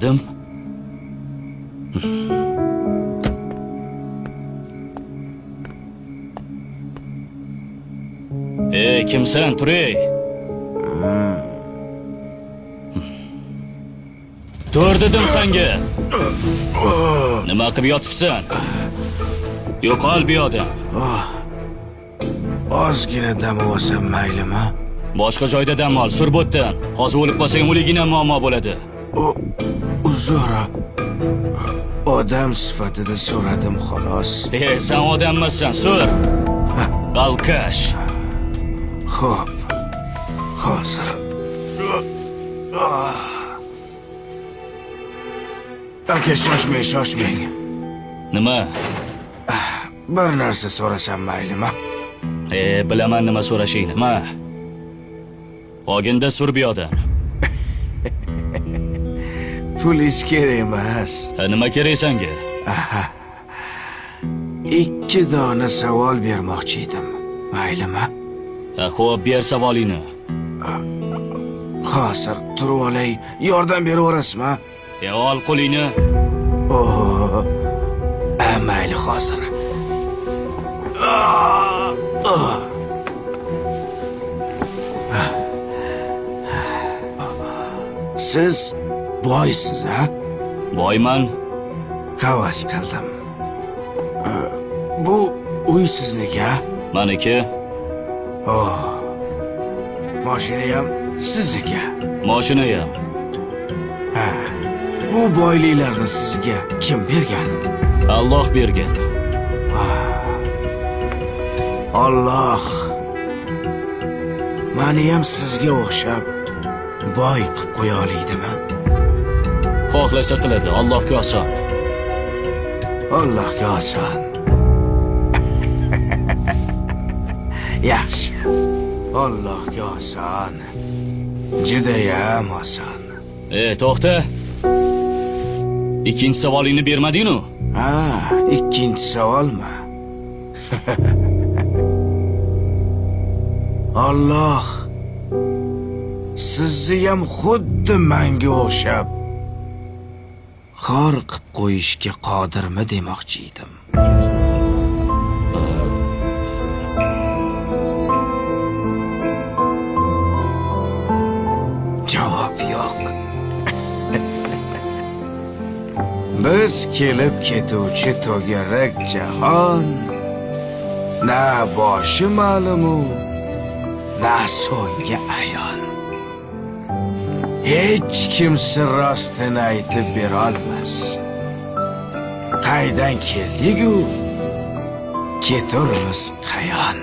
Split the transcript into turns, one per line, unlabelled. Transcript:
so'radim. Kimsan, Turay? Tur dedim senga. Nima qilib yotibsan? Yo'qol bu yoqdan.
Ozgina dam olsam maylimi?
Boshqa joyda dam ol, surbotdan. Hozir o'lib qolsang o'ligina muammo bo'ladi.
Uzr. Odam sifatida so'radim xolos.
Sen odam emassan, sur. Alkash.
Xo'p. Hozir. Aka, shoshmang.
Nima?
Bir narsa so'rasam maylimi?
Bilaman nima so'rashingni. Ma. Oginda sur bu yoqdan.
Pulingiz kerak emas.
Nima kerak senga?
2 dona savol bermoqchi edim. Maylimi?
Xo'p, ber savolingni.
Hozir turib olay, yordam beraverasizmi?
Ol qo'lingni.
Mayli hozir. Siz boysiz, ha?
Boyman.
Havas qildim. Bu uy sizniki, ha?
Meniki.
Mashina ham sizniki.
Mashina ham.
Bu boyliklarni sizga kim bergan?
Alloh bergan.
Alloh meni ham sizga o'xshab boy qilib qo'ya olaydimi?
Xohlasa qiladi, Allohga oson.
Allohga oson. Yaxshi. Allohga oson. Judayam oson.
To'xta. Ikkinchi savolingni bermading-ku?
Ikkinchi savolmi? Alloh sizni ham xuddi menga o'xshab xor qilib qo'yishga qodirmi demoqchi edim. Javob yo'q. Biz kelib ketuvchi to'garak jahon na boshi ma'lumu, na so'nggi ayon. Hech kimsi rostini aytib bera olmas. Qaydan keldik-u, keturmiz qayon.